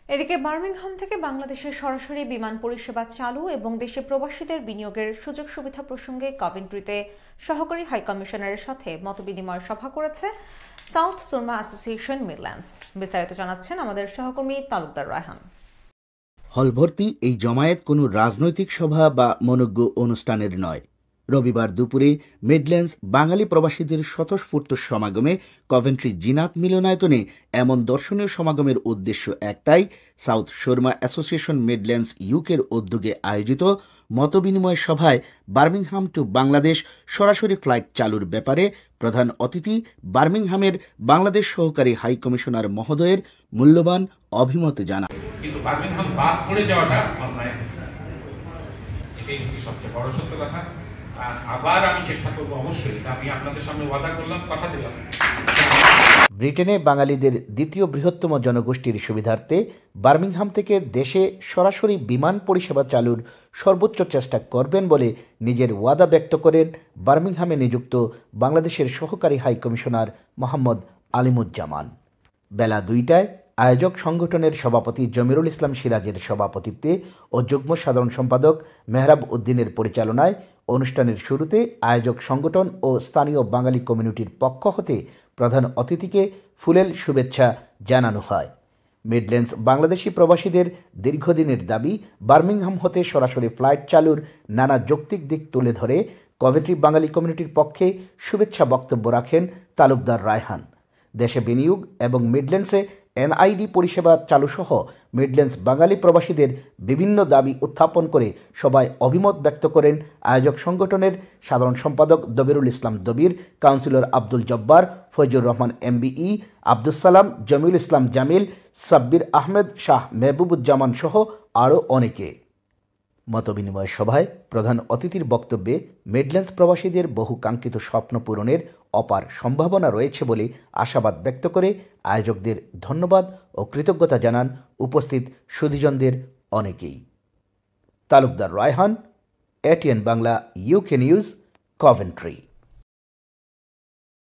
এদিকে বার্মিংহাম থেকে বাংলাদেশের সরাসরি বিমান পরিষেবা চালু এবং দেশে প্রবাসীদের বিনিয়োগের সুযোগ সুবিধা প্রসঙ্গে কভেন্ট্রিতে সহকারী হাইকমিশনারের সাথে মতবিনিময় সভা করেছে সাউথ সুরমা অ্যাসোসিয়েশন মিডল্যান্ডস। বিস্তারিত জানাচ্ছেন আমাদের সহকর্মী তালুকদার রায়হান। হলভর্তি এই জমায়েত কোনো রাজনৈতিক সভা বা মনোজ্ঞ অনুষ্ঠানের নয়। রবিবার দুপুরে মিডল্যান্ডস বাঙালি প্রবাসীদের স্বতঃস্ফূর্ত সমাগমে কভেন্ট্রি জিনাত মিলনায়তনে এমন দর্শনীয় সমাগমের উদ্দেশ্য একটাই, সাউথ সুরমা অ্যাসোসিয়েশন মিডল্যান্ডস ইউকের উদ্যোগে আয়োজিত মতবিনিময় সভায় বার্মিংহাম টু বাংলাদেশ সরাসরি ফ্লাইট চালুর ব্যাপারে প্রধান অতিথি বার্মিংহামের বাংলাদেশ সহকারী হাই কমিশনার মহোদয়ের মূল্যবান অভিমত জানান। কিন্তু বার্মিংহাম বাদ পড়ে যাওয়াটা অন্যায়, এটাই হচ্ছে সবচেয়ে বড় সত্য কথা। আবার আমি চেষ্টা করব, অবশ্যই আমি আপনাদের সামনে ওয়াদা করলাম, কথা দিলাম। ব্রিটেনে বাঙালিদের দ্বিতীয় বৃহত্তম জনগোষ্ঠীর সুবিধার্থে বার্মিংহাম থেকে দেশে সরাসরি বিমান পরিষেবা চালুর সর্বোচ্চ চেষ্টা করবেন বলে নিজের ওয়াদা ব্যক্ত করেন বার্মিংহামে নিযুক্ত বাংলাদেশের সহকারী হাই কমিশনার মোহাম্মদ আলিমুজ্জামান। বেলা 2টায় আয়োজক সংগঠনের সভাপতি জমিরুল ইসলাম সিরাজের সভাপতিত্বে ও যুগ্ম সাধারণ সম্পাদক মেহরাব উদ্দিনের পরিচালনায় অনুষ্ঠানের শুরুতে আয়োজক সংগঠন ও স্থানীয় বাঙালি কমিউনিটির পক্ষ হতে প্রধান অতিথিকে ফুলেল শুভেচ্ছা জানানো হয়। মিডল্যান্ডস বাংলাদেশি প্রবাসীদের দীর্ঘদিনের দাবি বার্মিংহাম হতে সরাসরি ফ্লাইট চালুর নানা যৌক্তিক দিক তুলে ধরে কভেন্ট্রি বাঙালি কমিউনিটির পক্ষে শুভেচ্ছা বক্তব্য রাখেন তালুকদার রায়হান। দেশে বিনিয়োগ এবং মিডল্যান্ডসে এনআইডি পরিষেবা চালুসহ মিডল্যান্ডস বাঙালি প্রবাসীদের বিভিন্ন দাবি উত্থাপন করে সবাই অভিমত ব্যক্ত করেন আয়োজক সংগঠনের সাধারণ সম্পাদক দবিরুল ইসলাম দবির, কাউন্সিলর আব্দুল জব্বার, ফয়জুর রহমান এমবিই, আব্দুস সালাম, জমিউল ইসলাম জামিল, সাব্বির আহমেদ, শাহ মেহবুবুজ্জামান সহ আরও অনেকে। মতবিনিময় সভায় প্রধান অতিথির বক্তব্যে মিডল্যান্ডস প্রবাসীদের বহু কাঙ্ক্ষিত স্বপ্ন পূরণের অপার সম্ভাবনা রয়েছে বলে আশাবাদ ব্যক্ত করে আয়োজকদের ধন্যবাদ ও কৃতজ্ঞতা জানান উপস্থিত সুধীজনদের অনেকেই। Talukdar Raihan, ATN Bangla, UK news, Coventry.